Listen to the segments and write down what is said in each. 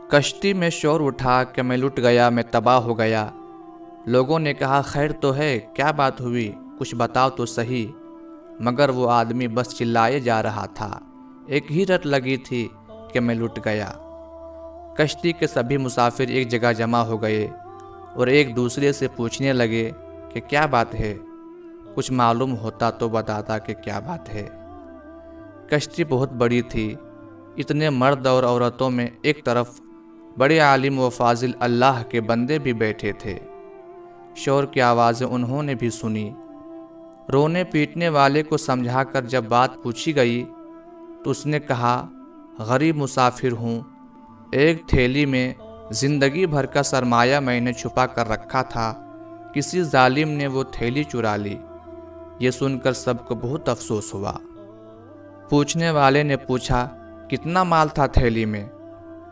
کشتی میں شور اٹھا کہ میں لٹ گیا، میں تباہ ہو گیا۔ لوگوں نے کہا خیر تو ہے، کیا بات ہوئی، کچھ بتاؤ تو صحیح۔ مگر وہ آدمی بس چلائے جا رہا تھا، ایک ہی رٹ لگی تھی کہ میں لٹ گیا۔ کشتی کے سبھی مسافر ایک جگہ جمع ہو گئے اور ایک دوسرے سے پوچھنے لگے کہ کیا بات ہے، کچھ معلوم ہوتا تو بتاتا کہ کیا بات ہے۔ کشتی بہت بڑی تھی، اتنے مرد اور عورتوں میں ایک طرف بڑے عالم و فاضل اللہ کے بندے بھی بیٹھے تھے۔ شور کی آوازیں انہوں نے بھی سنی۔ رونے پیٹنے والے کو سمجھا کر جب بات پوچھی گئی تو اس نے کہا غریب مسافر ہوں، ایک تھیلی میں زندگی بھر کا سرمایہ میں نے چھپا کر رکھا تھا، کسی ظالم نے وہ تھیلی چرا لی۔ یہ سن کر سب کو بہت افسوس ہوا۔ پوچھنے والے نے پوچھا کتنا مال تھا تھیلی میں؟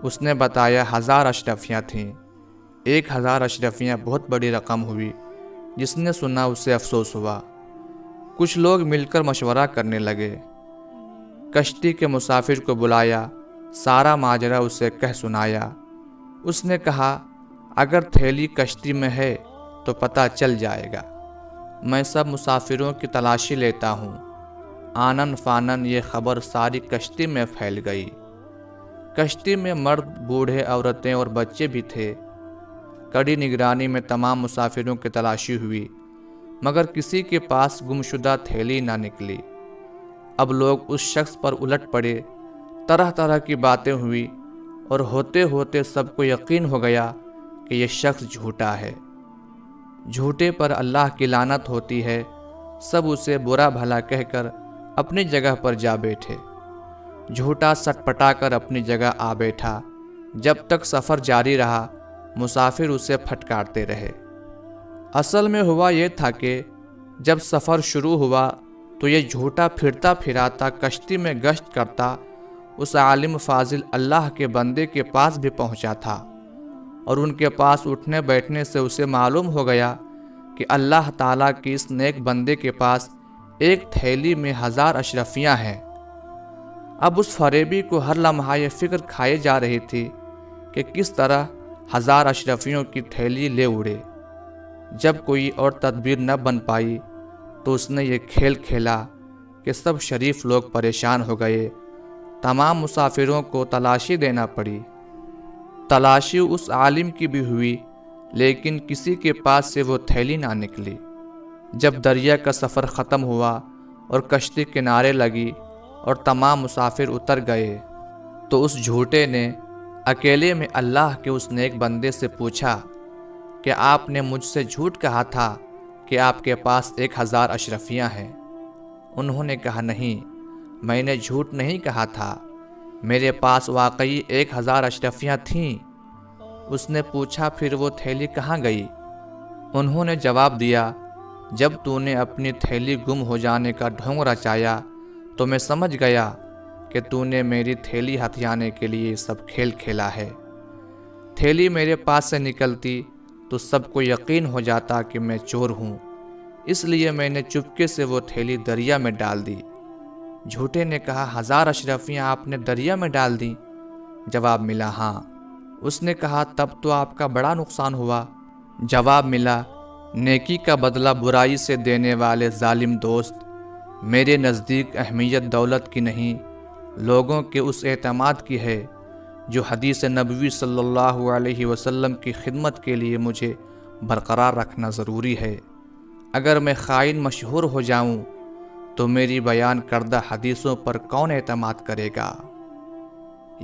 اس نے بتایا 1000 اشرفیاں تھیں۔ 1000 اشرفیاں بہت بڑی رقم ہوئی۔ جس نے سنا اسے افسوس ہوا۔ کچھ لوگ مل کر مشورہ کرنے لگے۔ کشتی کے مسافر کو بلایا، سارا ماجرا اسے کہہ سنایا۔ اس نے کہا اگر تھیلی کشتی میں ہے تو پتہ چل جائے گا۔ میں سب مسافروں کی تلاشی لیتا ہوں۔ آنن فانن یہ خبر ساری کشتی میں پھیل گئی۔ کشتی میں مرد، بوڑھے، عورتیں اور بچے بھی تھے۔ کڑی نگرانی میں تمام مسافروں کی تلاشی ہوئی، مگر کسی کے پاس گمشدہ تھیلی نہ نکلی۔ اب لوگ اس شخص پر الٹ پڑے، طرح طرح کی باتیں ہوئی اور ہوتے ہوتے سب کو یقین ہو گیا کہ یہ شخص جھوٹا ہے۔ جھوٹے پر اللہ کی لعنت ہوتی ہے۔ سب اسے برا بھلا کہہ کر اپنی جگہ پر جا بیٹھے۔ جھوٹا سٹ پٹا کر اپنی جگہ آ بیٹھا۔ جب تک سفر جاری رہا مسافر اسے پھٹکارتے رہے۔ اصل میں ہوا یہ تھا کہ جب سفر شروع ہوا تو یہ جھوٹا پھرتا پھراتا کشتی میں گشت کرتا اس عالم فاضل اللہ کے بندے کے پاس بھی پہنچا تھا، اور ان کے پاس اٹھنے بیٹھنے سے اسے معلوم ہو گیا کہ اللہ تعالیٰ کی اس نیک بندے کے پاس ایک تھیلی میں 1000 اشرفیاں ہیں۔ اب اس فریبی کو ہر لمحہ یہ فکر کھائے جا رہی تھی کہ کس طرح 1000 اشرفیوں کی تھیلی لے اڑے۔ جب کوئی اور تدبیر نہ بن پائی تو اس نے یہ کھیل کھیلا کہ سب شریف لوگ پریشان ہو گئے۔ تمام مسافروں کو تلاشی دینا پڑی۔ تلاشی اس عالم کی بھی ہوئی، لیکن کسی کے پاس سے وہ تھیلی نہ نکلی۔ جب دریا کا سفر ختم ہوا اور کشتی کنارے لگی اور تمام مسافر اتر گئے تو اس جھوٹے نے اکیلے میں اللہ کے اس نیک بندے سے پوچھا کہ آپ نے مجھ سے جھوٹ کہا تھا کہ آپ کے پاس 1000 اشرفیاں ہیں؟ انہوں نے کہا نہیں، میں نے جھوٹ نہیں کہا تھا، میرے پاس واقعی 1000 اشرفیاں تھیں۔ اس نے پوچھا پھر وہ تھیلی کہاں گئی؟ انہوں نے جواب دیا جب تو نے اپنی تھیلی گم ہو جانے کا ڈھونگ رچایا تو میں سمجھ گیا کہ تو نے میری تھیلی ہتھیانے کے لیے سب کھیل کھیلا ہے۔ تھیلی میرے پاس سے نکلتی تو سب کو یقین ہو جاتا کہ میں چور ہوں، اس لیے میں نے چپکے سے وہ تھیلی دریا میں ڈال دی۔ جھوٹے نے کہا 1000 اشرفیاں آپ نے دریا میں ڈال دیں؟ جواب ملا ہاں۔ اس نے کہا تب تو آپ کا بڑا نقصان ہوا۔ جواب ملا نیکی کا بدلہ برائی سے دینے والے ظالم دوست، میرے نزدیک اہمیت دولت کی نہیں، لوگوں کے اس اعتماد کی ہے جو حدیث نبوی صلی اللہ علیہ وسلم کی خدمت کے لیے مجھے برقرار رکھنا ضروری ہے۔ اگر میں خائن مشہور ہو جاؤں تو میری بیان کردہ حدیثوں پر کون اعتماد کرے گا؟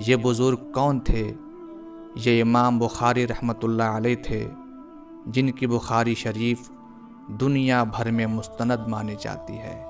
یہ بزرگ کون تھے؟ یہ امام بخاری رحمۃ اللہ علیہ تھے، جن کی بخاری شریف دنیا بھر میں مستند مانی جاتی ہے۔